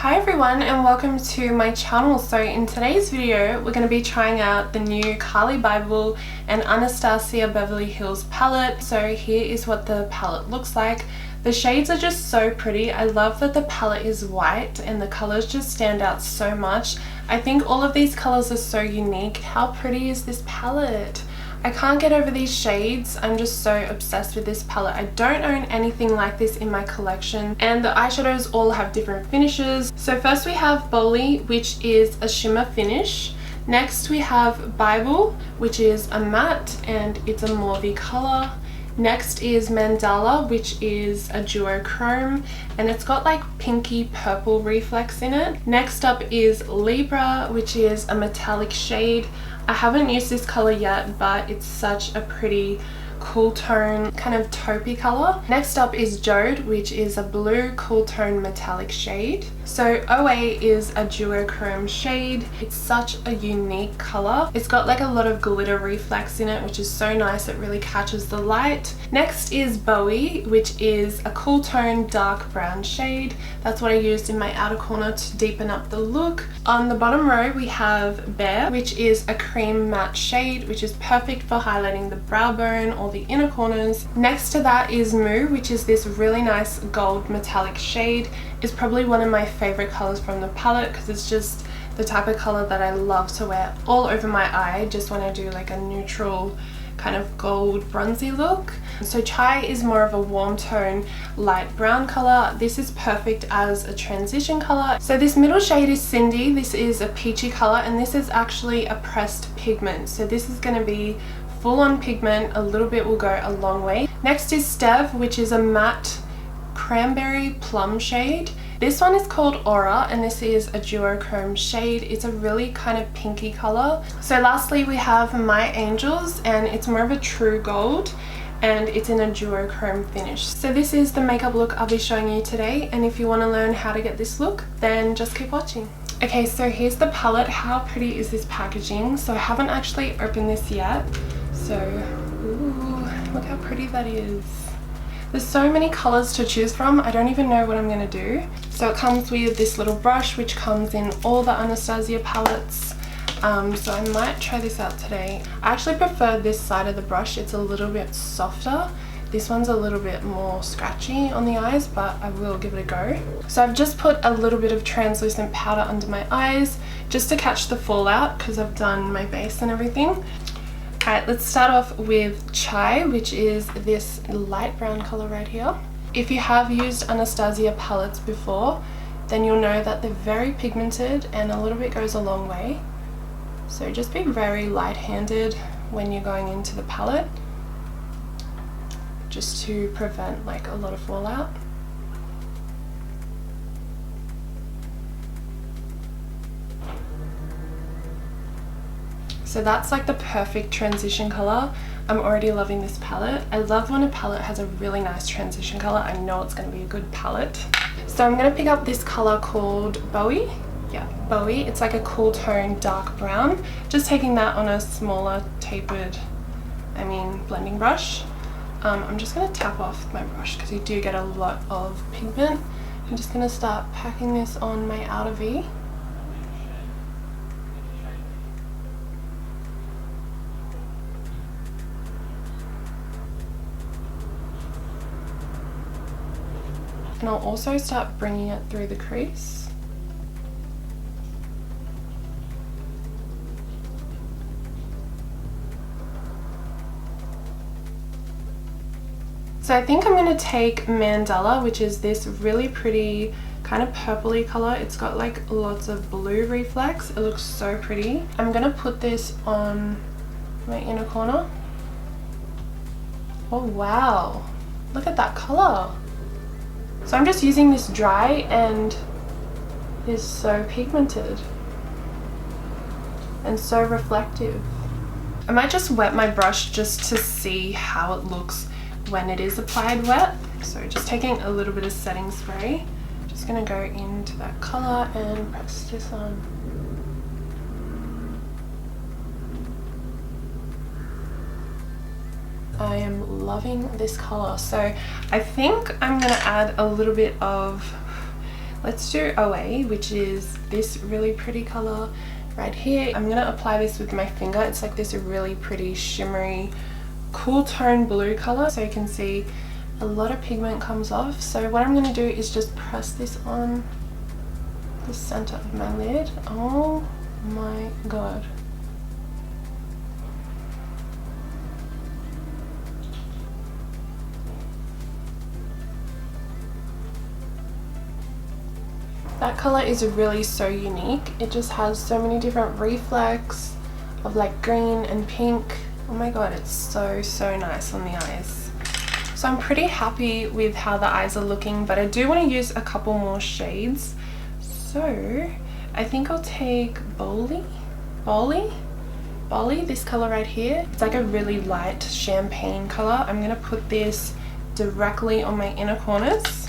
Hi everyone and welcome to my channel. So in today's video we're going to be trying out the new Carli Bybel and Anastasia Beverly Hills palette. So here is what the palette looks like. The shades are just so pretty. I love that the palette is white and the colors just stand out so much. I think all of these colors are so unique. How pretty is this palette? I can't get over these shades. I'm just so obsessed with this palette. I don't own anything like this in my collection, and the eyeshadows all have different finishes. So first we have Boli, which is a shimmer finish. Next we have Bybel, which is a matte and it's a mauve color. Next is Mandala, which is a duochrome and it's got like pinky purple reflex in it. Next up is Libra, which is a metallic shade. I haven't used this color yet, but it's such a pretty cool tone, kind of taupey color. Next up is Jode, which is a blue cool tone metallic shade. So OA is a duochrome shade. It's such a unique color. It's got like a lot of glitter reflex in it, which is so nice. It really catches the light. Next is Bowie, which is a cool tone dark brown shade. That's what I used in my outer corner to deepen up the look. On the bottom row we have Bear, which is a cream matte shade, which is perfect for highlighting the brow bone or the inner corners. Next to that is Moo, which is this really nice gold metallic shade. It's probably one of my favorite colors from the palette because it's just the type of color that I love to wear all over my eye just when I do like a neutral kind of gold bronzy look. So Chai is more of a warm tone light brown color. This is perfect as a transition color. So this middle shade is Cindy. This is a peachy color and this is actually a pressed pigment. So this is going to be full on pigment. A little bit will go a long way. Next is Stev, which is a matte cranberry plum shade. This one is called Aura and this is a duochrome shade. It's a really kind of pinky color. So lastly we have My Angels and it's more of a true gold and it's in a duochrome finish. So this is the makeup look I'll be showing you today, and if you want to learn how to get this look then just keep watching. Okay, so here's the palette. How pretty is this packaging? So I haven't actually opened this yet. So ooh, look how pretty that is. There's so many colors to choose from, I don't even know what I'm going to do. So it comes with this little brush which comes in all the Anastasia palettes. So I might try this out today. I actually prefer this side of the brush. It's a little bit softer. This one's a little bit more scratchy on the eyes, but I will give it a go. So I've just put a little bit of translucent powder under my eyes just to catch the fallout because I've done my base and everything. Alright, let's start off with Chai, which is this light brown color right here. If you have used Anastasia palettes before, then you'll know that they're very pigmented and a little bit goes a long way. So just be very light-handed when you're going into the palette, just to prevent like a lot of fallout. So that's like the perfect transition color. I'm already loving this palette. I love when a palette has a really nice transition color. I know it's going to be a good palette. So I'm going to pick up this color called Bowie. Yeah, Bowie. It's like a cool tone dark brown. Just taking that on a smaller tapered, blending brush. I'm just going to tap off my brush because you do get a lot of pigment. I'm just going to start packing this on my outer V. And I'll also start bringing it through the crease. So I think I'm going to take Mandala, which is this really pretty kind of purpley color. It's got like lots of blue reflex. It looks so pretty. I'm going to put this on my inner corner. Oh wow, look at that color. So I'm just using this dry and it is so pigmented and so reflective. I might just wet my brush just to see how it looks when it is applied wet. So just taking a little bit of setting spray, just going to go into that color and press this on. I am loving this color. So I think I'm going to add a little bit of Let's do OA, which is this really pretty color right here. I'm gonna apply this with my finger. It's like this really pretty shimmery cool tone blue color, so you can see a lot of pigment comes off. So what I'm gonna do is just press this on the center of my lid. Oh my god. That color is really so unique. It just has so many different reflex of like green and pink. Oh my god, it's so nice on the eyes. So I'm pretty happy with how the eyes are looking, but I do want to use a couple more shades. So I think I'll take Boli, this color right here. It's like a really light champagne color. I'm gonna put this directly on my inner corners.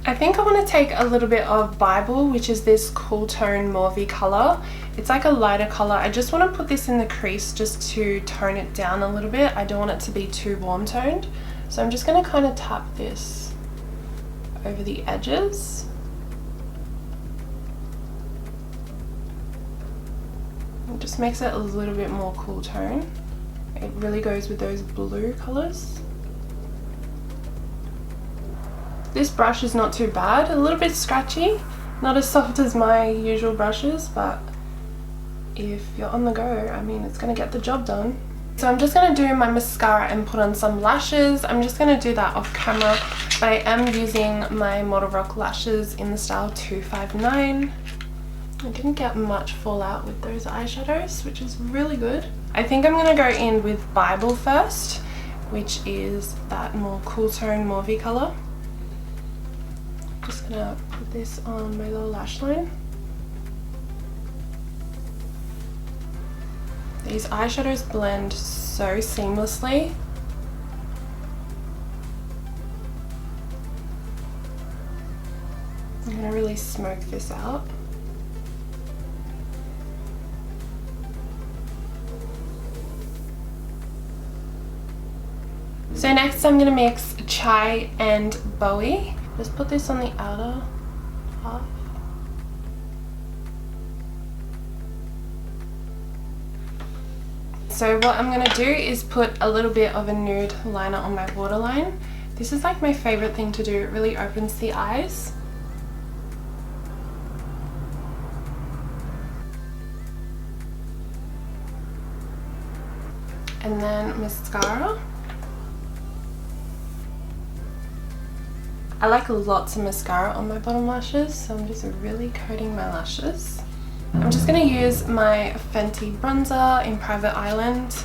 I think I want to take a little bit of Bible, which is this cool tone mauvey color. It's like a lighter color. I just want to put this in the crease just to tone it down a little bit. I don't want it to be too warm toned. So I'm just going to kind of tap this over the edges. It just makes it a little bit more cool tone. It really goes with those blue colors. This brush is not too bad, a little bit scratchy, not as soft as my usual brushes, but if you're on the go, I mean, it's gonna get the job done. So I'm just gonna do my mascara and put on some lashes. I'm just gonna do that off camera, but I am using my Model Rock lashes in the style 259. I didn't get much fallout with those eyeshadows, which is really good. I think I'm gonna go in with Bible first, which is that more cool tone mauvey color. Just gonna put this on my little lash line. These eyeshadows blend so seamlessly. I'm gonna really smoke this out. So next I'm gonna mix Chai and Bowie. Just put this on the outer half. So what I'm going to do is put a little bit of a nude liner on my waterline. This is like my favorite thing to do. It really opens the eyes. And then mascara. I like lots of mascara on my bottom lashes, so I'm just really coating my lashes. I'm just going to use my Fenty bronzer in Private Island.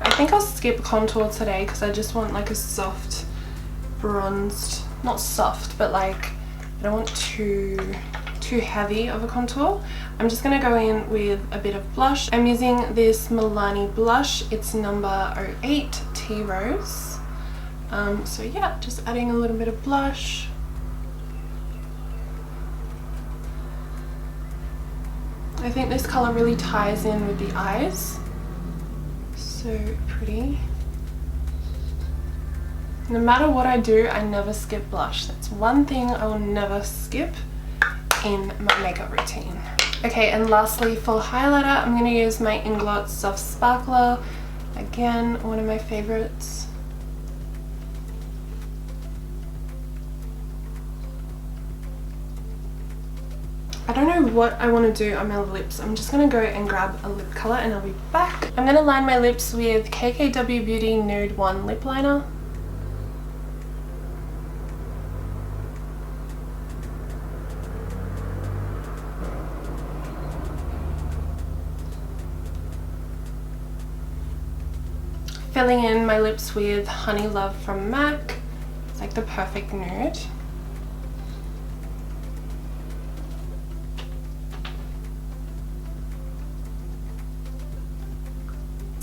I think I'll skip contour today because I just want like a soft bronzed, not soft, but like I don't want too heavy of a contour. I'm just going to go in with a bit of blush. I'm using this Milani blush. It's number 08 Tea Rose. So yeah, just adding a little bit of blush. I think this color really ties in with the eyes. So pretty. No matter what I do, I never skip blush. That's one thing I will never skip in my makeup routine. Okay, and lastly for highlighter, I'm going to use my Inglot Soft Sparkler. Again, one of my favorites. I don't know what I want to do on my lips. I'm just going to go and grab a lip color and I'll be back. I'm going to line my lips with KKW Beauty Nude 1 lip liner. Filling in my lips with Honey Love from MAC. It's like the perfect nude.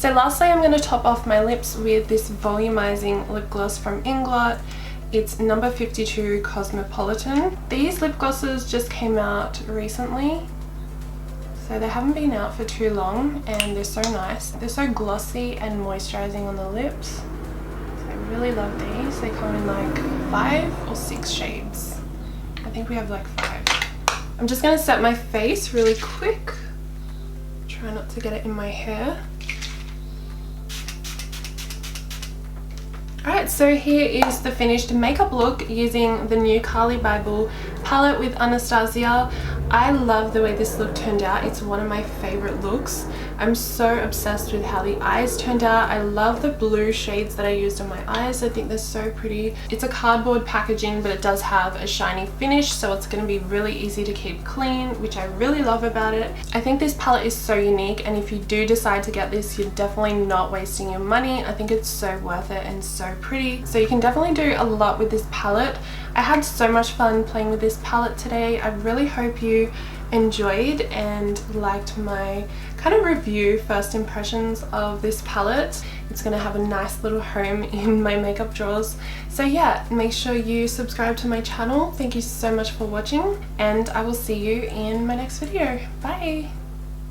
So lastly, I'm going to top off my lips with this volumizing lip gloss from Inglot. It's number 52 Cosmopolitan. These lip glosses just came out recently, so they haven't been out for too long, and they're so nice. They're so glossy and moisturizing on the lips. So I really love these. They come in like 5 or 6 shades. I think we have like 5. I'm just going to set my face really quick. Try not to get it in my hair. Alright, so here is the finished makeup look using the new Carli Bybel palette with Anastasia. I love the way this look turned out. It's one of my favorite looks. I'm so obsessed with how the eyes turned out. I love the blue shades that I used on my eyes. I think they're so pretty. It's a cardboard packaging, but it does have a shiny finish, so it's going to be really easy to keep clean, which I really love about it. I think this palette is so unique, and if you do decide to get this, you're definitely not wasting your money. I think it's so worth it and so pretty. So you can definitely do a lot with this palette. I had so much fun playing with this palette today. I really hope you enjoyed and liked my kind of review first impressions of this palette. It's going to have a nice little home in my makeup drawers. So yeah, make sure you subscribe to my channel. Thank you so much for watching, and I will see you in my next video. Bye!